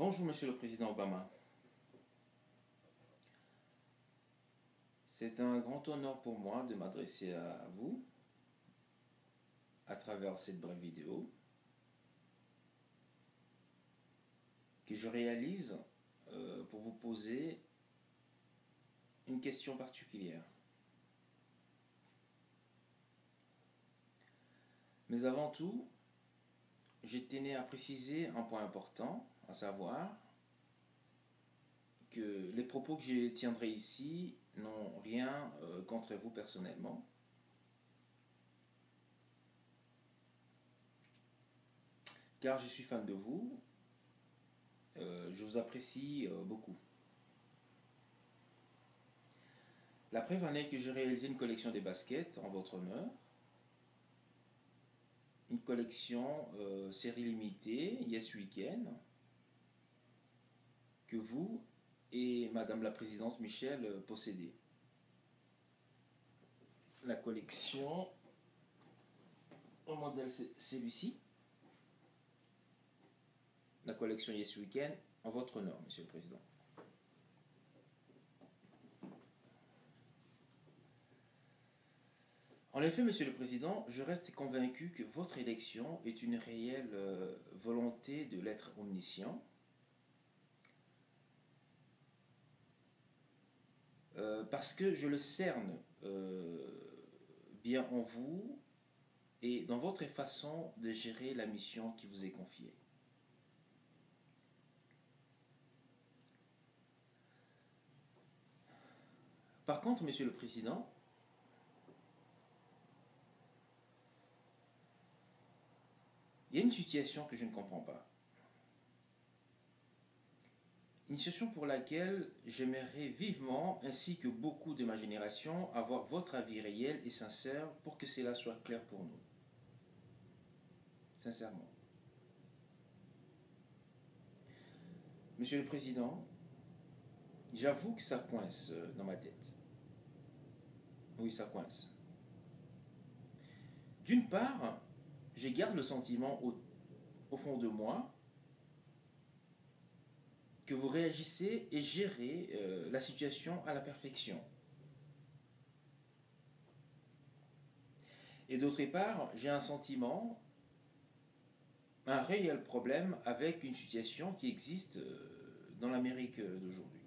Bonjour, Monsieur le Président Obama. C'est un grand honneur pour moi de m'adresser à vous à travers cette brève vidéo que je réalise pour vous poser une question particulière. Mais avant tout, je tenais à préciser un point important, à savoir que les propos que je tiendrai ici n'ont rien contre vous personnellement. Car je suis fan de vous, je vous apprécie beaucoup. La preuve en est que j'ai réalisé une collection des baskets en votre honneur. Une collection série limitée, Yes Weekend, que vous et Madame la Présidente Michel possédez. La collection, au modèle celui-ci, la collection Yes Weekend, en votre honneur, Monsieur le Président. En effet, Monsieur le Président, je reste convaincu que votre élection est une réelle volonté de l'être omniscient, parce que je le cerne bien en vous et dans votre façon de gérer la mission qui vous est confiée. Par contre, Monsieur le Président, il y a une situation que je ne comprends pas. Une situation pour laquelle j'aimerais vivement, ainsi que beaucoup de ma génération, avoir votre avis réel et sincère pour que cela soit clair pour nous. Sincèrement. Monsieur le Président, j'avoue que ça coince dans ma tête. Oui, ça coince. D'une part, je garde le sentiment au fond de moi que vous réagissez et gérez la situation à la perfection. Et d'autre part, j'ai un sentiment, un réel problème avec une situation qui existe dans l'Amérique d'aujourd'hui.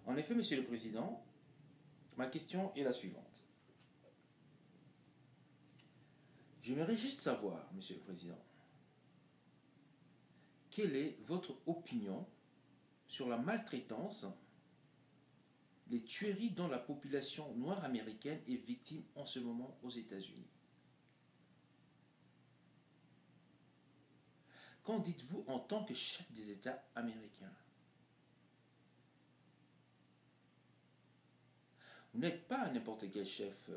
En effet, Monsieur le Président, ma question est la suivante. J'aimerais juste savoir, Monsieur le Président, quelle est votre opinion sur la maltraitance, les tueries dont la population noire américaine est victime en ce moment aux États-Unis? Qu'en dites-vous en tant que chef des États américains? Vous n'êtes pas n'importe quel chef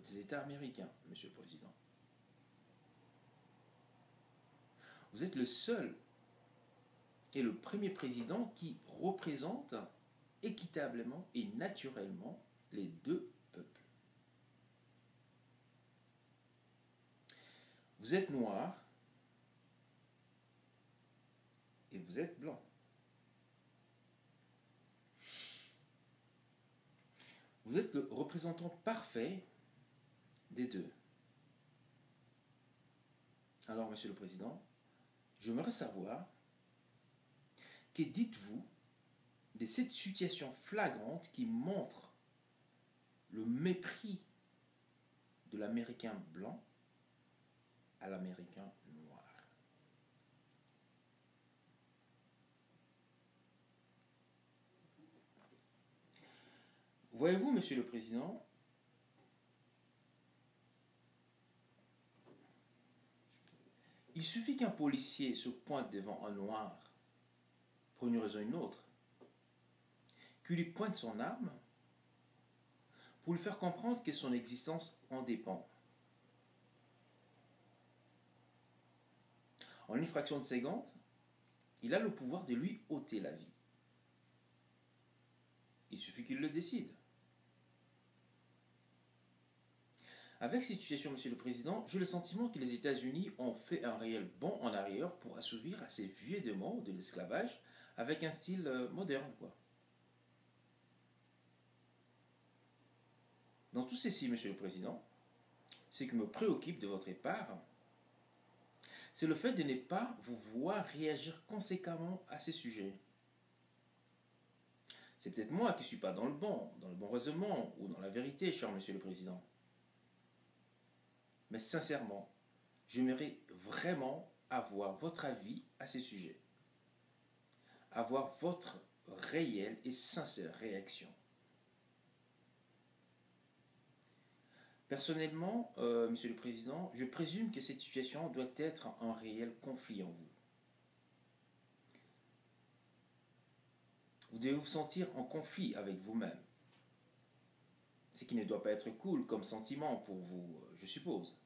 des États américains, Monsieur le Président. Vous êtes le seul et le premier président qui représente équitablement et naturellement les deux peuples. Vous êtes noir et vous êtes blanc. Vous êtes le représentant parfait des deux. Alors, Monsieur le Président, j'aimerais savoir, que dites-vous de cette situation flagrante qui montre le mépris de l'Américain blanc à l'Américain noir? Voyez-vous, Monsieur le Président, il suffit qu'un policier se pointe devant un noir, pour une raison ou une autre, qu'il lui pointe son arme, pour lui faire comprendre que son existence en dépend. En une fraction de seconde, il a le pouvoir de lui ôter la vie. Il suffit qu'il le décide. Avec cette situation, Monsieur le Président, j'ai le sentiment que les États-Unis ont fait un réel bond en arrière pour assouvir à ces vieux démons de l'esclavage avec un style moderne, quoi. Dans tout ceci, Monsieur le Président, ce qui me préoccupe de votre part, c'est le fait de ne pas vous voir réagir conséquemment à ces sujets. C'est peut-être moi qui ne suis pas dans le bon raisonnement ou dans la vérité, cher Monsieur le Président. Mais sincèrement, j'aimerais vraiment avoir votre avis à ces sujets. Avoir votre réelle et sincère réaction. Personnellement, Monsieur le Président, je présume que cette situation doit être un réel conflit en vous. Vous devez vous sentir en conflit avec vous-même. Ce qui ne doit pas être cool comme sentiment pour vous, je suppose.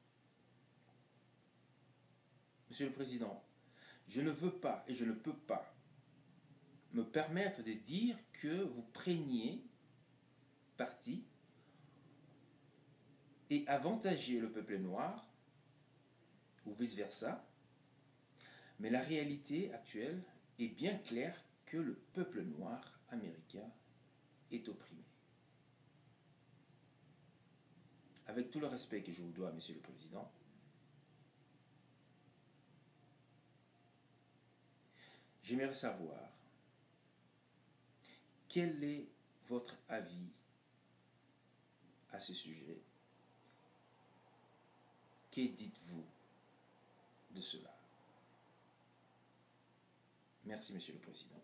Monsieur le Président, je ne veux pas et je ne peux pas me permettre de dire que vous preniez parti et avantager le peuple noir, ou vice-versa, mais la réalité actuelle est bien claire que le peuple noir américain est opprimé. Avec tout le respect que je vous dois, Monsieur le Président, j'aimerais savoir quel est votre avis à ce sujet. Que dites-vous de cela? Merci, Monsieur le Président.